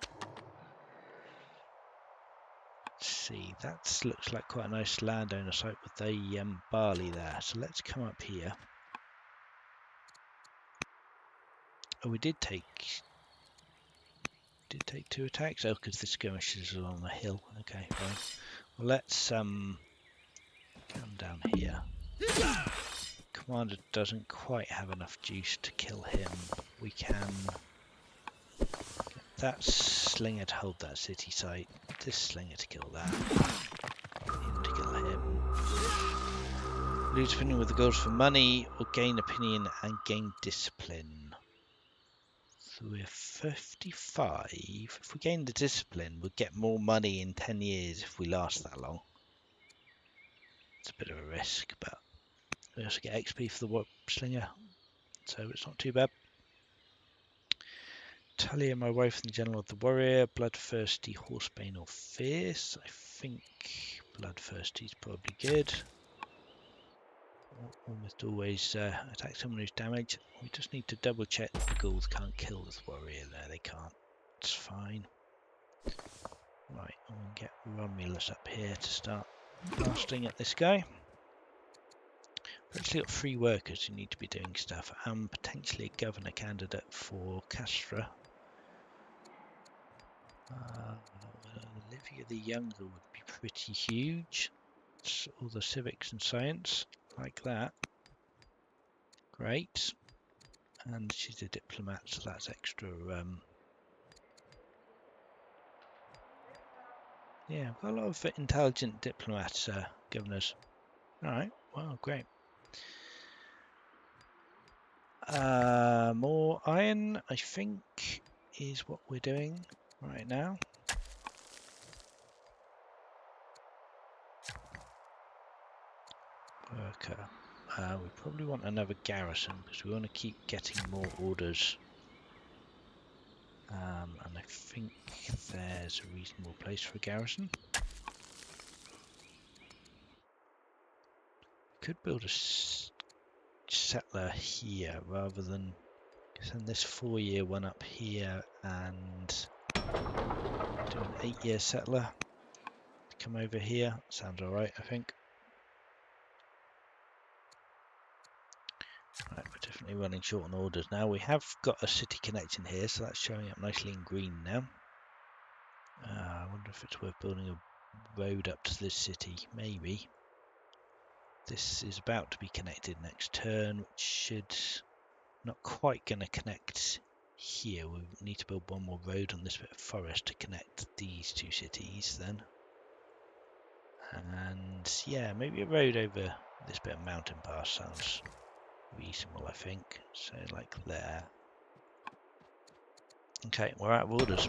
Let's see, that looks like quite a nice landowner site with the barley there. So let's come up here. Oh, we did take 2 attacks. Oh, because the skirmishers are on the hill. Okay, fine. Well, let's come down here. Commander doesn't quite have enough juice to kill him. We can get that slinger to hold that city site. This slinger to kill that. Him to kill him. Lose opinion with the goals for money, or gain opinion and gain discipline. So we're 55. If we gain the discipline, we'll get more money in 10 years if we last that long. It's a bit of a risk, but we also get XP for the warp slinger, so it's not too bad. Talia, my wife, and the general of the warrior. Bloodthirsty, horsebane, or fierce. I think bloodthirsty is probably good. Almost always attack someone who's damaged. We just need to double check that the ghouls can't kill this warrior. No, they can't. It's fine. Right, we'll get Romulus up here to start blasting at this guy. We've actually got 3 workers who need to be doing stuff, and potentially a governor candidate for Castra. Olivia the Younger would be pretty huge. It's all the civics and science, like that. Great. And she's a diplomat, so that's extra. Yeah, we've got a lot of intelligent diplomats, governors. Alright, well, great. More iron, I think, is what we're doing right now. Worker. We probably want another garrison because we want to keep getting more orders. And I think there's a reasonable place for a garrison. Could build a settler here rather than send this 4-year one up here and do an 8-year settler. Come over here. Sounds alright, I think. Right, we're definitely running short on orders now. We have got a city connection here, so that's showing up nicely in green now. I wonder if it's worth building a road up to this city. Maybe. This is about to be connected next turn, which should not quite going to connect here. We need to build one more road on this bit of forest to connect these 2 cities then. And yeah, maybe a road over this bit of mountain pass sounds reasonable, I think. So like there. Okay, we're out of orders.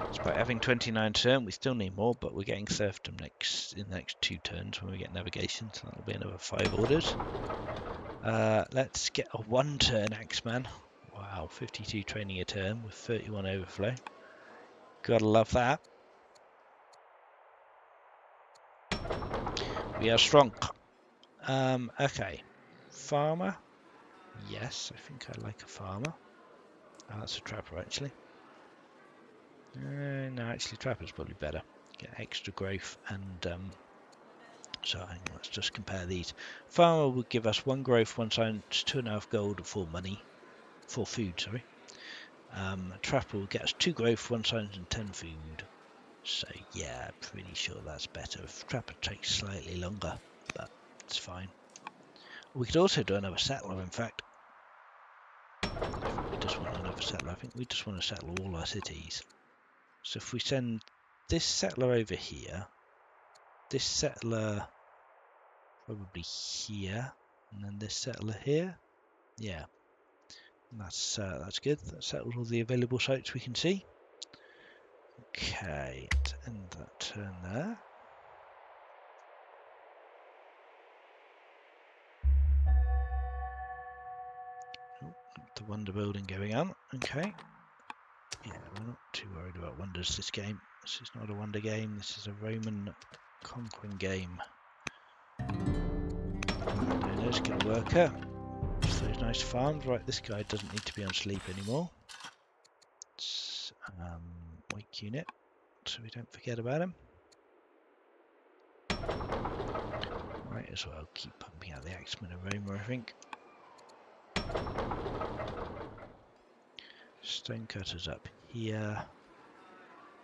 Despite having 29 turn, we still need more, but we're getting serfdom in the next 2 turns when we get navigation, so that'll be another 5 orders. Let's get a 1-turn Axeman. Wow, 52 training a turn with 31 overflow. Gotta love that. We are strong. Okay. Farmer. Yes, I think I like a farmer. Oh, that's a trapper, actually. No, actually, trapper's probably better. Get extra growth and... so hang on, let's just compare these. Farmer would give us 1 growth, 1 science, 2.5 gold, 4 money. 4 food, sorry. Trapper will get us 2 growth, 1 science, and 10 food. So yeah, pretty sure that's better. Trapper takes slightly longer, but it's fine. We could also do another settler, in fact. I think we just want another settler. I think we just want to settle all our cities. So if we send this settler over here, this settler probably here, and then this settler here. Yeah, and that's good. That settles all the available sites we can see. Okay, let's end that turn there. The wonder building going on. Okay. Yeah, we're not too worried about wonders this game. This is not a wonder game. This is a Roman conquering game. Landowner's get a worker. Just those nice farms. Right, this guy doesn't need to be on sleep anymore. It's weak unit, so we don't forget about him. Might as well keep pumping out the Axemen of Roma, I think. Stonecutters up here.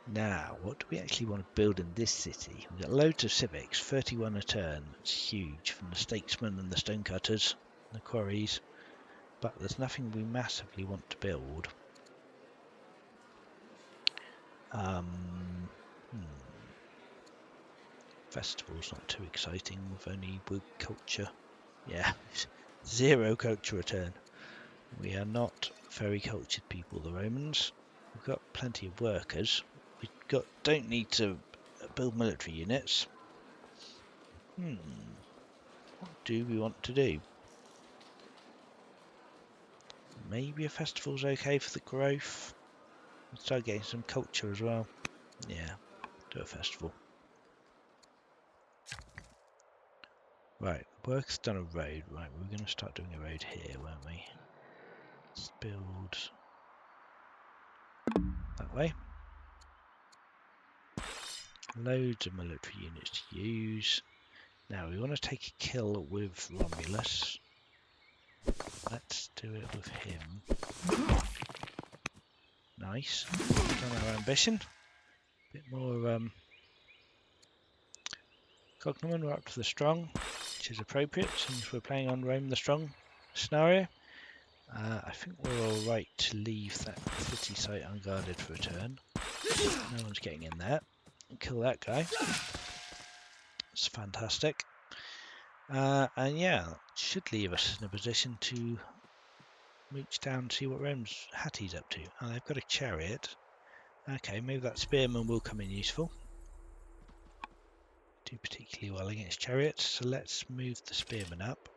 Now, what do we actually want to build in this city? We've got loads of civics, 31 a turn. It's huge from the statesmen and the stonecutters, the quarries. But there's nothing we massively want to build. Festival's not too exciting with only wood culture. Yeah, 0 culture return. We are not very cultured people, the Romans. We've got plenty of workers. Don't need to build military units. What do we want to do? Maybe a festival's okay for the growth. Let's start getting some culture as well. Yeah, do a festival. Right, work's done a road. Right, we're going to start doing a road here, weren't we? Let's build that way. Loads of military units to use. Now we want to take a kill with Romulus. Let's do it with him. Nice. Done our ambition. Bit more cognomen. We're up to the strong, which is appropriate since we're playing on Rome the strong scenario. I think we're all right to leave that city site unguarded for a turn. No one's getting in there. Kill that guy. It's fantastic. And yeah, should leave us in a position to reach down and see what Hattie's up to. Oh, they've got a chariot. Okay, maybe that spearman will come in useful. Do particularly well against chariots, so let's move the spearman up.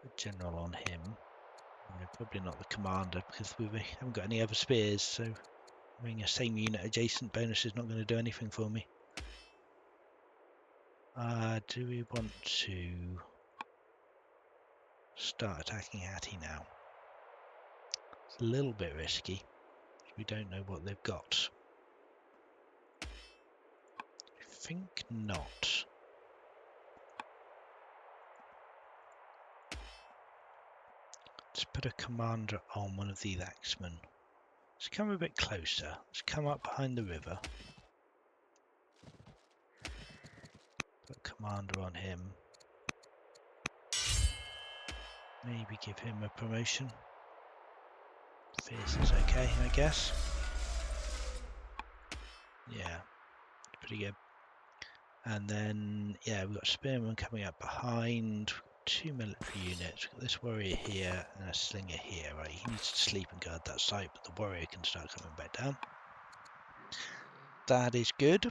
Put general on him. Probably not the commander because we haven't got any other spears, so having a same unit adjacent bonus is not going to do anything for me. Do we want to start attacking Hattie now? It's a little bit risky. We don't know what they've got. I think not. Let's put a commander on one of these axemen. Let's come a bit closer. Let's come up behind the river. Put a commander on him. Maybe give him a promotion. Fierce is okay, I guess. Yeah, pretty good. And then, yeah, we've got spearmen coming up behind. Two military units. We've got this warrior here and a slinger here. Right, he needs to sleep and guard that site, but the warrior can start coming back down. That is good.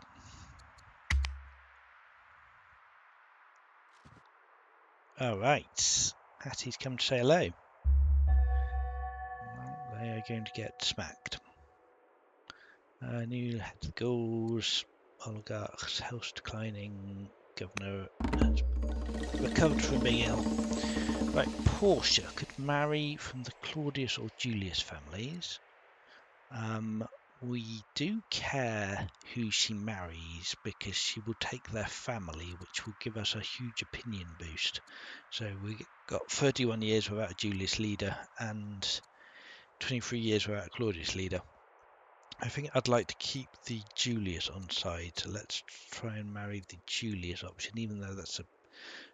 Alright, Hattie's come to say hello. Well, they are going to get smacked. New head of Gauls, oligarchs, health declining, governor has recovered from being ill. Right, Portia could marry from the Claudius or Julius families. We do care who she marries because she will take their family, which will give us a huge opinion boost. So we got 31 years without a Julius leader and 23 years without a Claudius leader. I think I'd like to keep the Julius on side, so let's try and marry the Julius option, even though that's a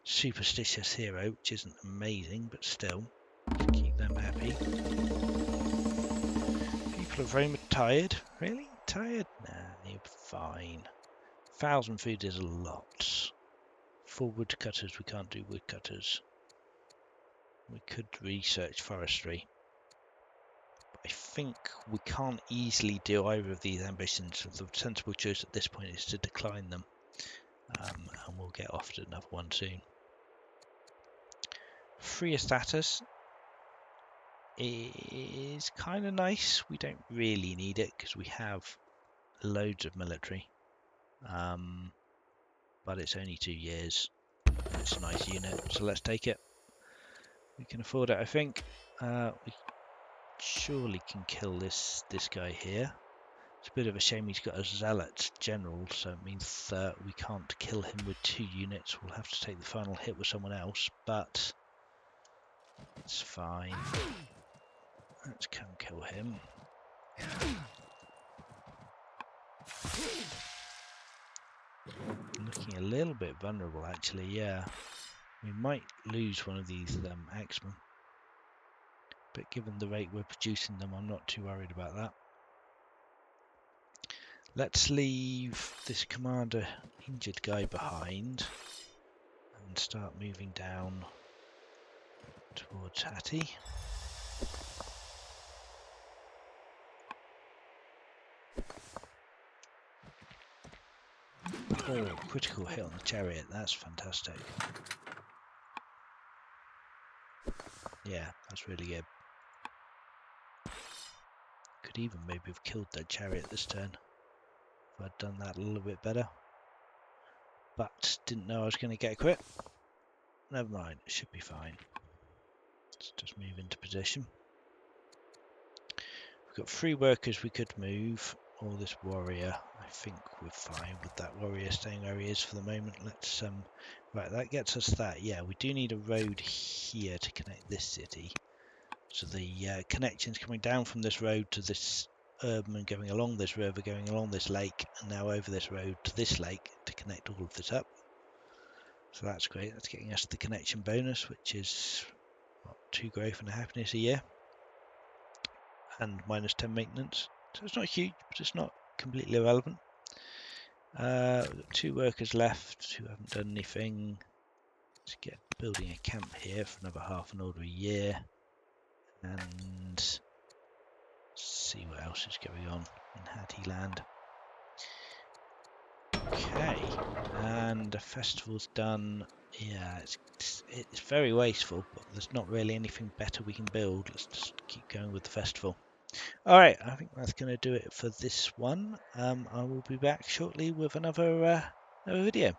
superstitious hero, which isn't amazing, but still, to keep them happy. People of Rome are tired. Really? Tired? Nah, you're fine. 1,000 food is a lot. 4 woodcutters, we can't do woodcutters. We could research forestry. I think we can't easily do either of these ambitions, so the sensible choice at this point is to decline them. And we'll get off to another one soon. Freer status is kind of nice. We don't really need it because we have loads of military. But it's only 2 years. It's a nice unit, so let's take it. We can afford it, I think. We surely can kill this guy here. It's a bit of a shame he's got a zealot general, so it means that we can't kill him with 2 units. We'll have to take the final hit with someone else, but it's fine. Let's come kill him. Looking a little bit vulnerable, actually, yeah. We might lose one of these axemen. But given the rate we're producing them, I'm not too worried about that. Let's leave this commander injured guy behind and start moving down towards Hattie. Oh, critical hit on the chariot. That's fantastic. Yeah, that's really good. Could even maybe have killed that chariot this turn if I'd done that a little bit better. But didn't know I was going to get a crit. Never mind, it should be fine. Let's just move into position. We've got 3 workers we could move, or this warrior. I think we're fine with that warrior staying where he is for the moment. Let's right, that gets us that. Yeah, we do need a road here to connect this city. So the connections coming down from this road to this urban and going along this river, going along this lake, and now over this road to this lake to connect all of this up. So that's great. That's getting us the connection bonus, which is what, 2 growth and a happiness a year, and minus 10 maintenance. So it's not huge, but it's not completely irrelevant. We've got 2 workers left who haven't done anything. Let's get building a camp here for another half an order a year, and see what else is going on in Hattie-land. Okay, and the festival's done. Yeah, it's very wasteful, but there's not really anything better we can build. Let's just keep going with the festival. All right, I think that's going to do it for this one. I will be back shortly with another video.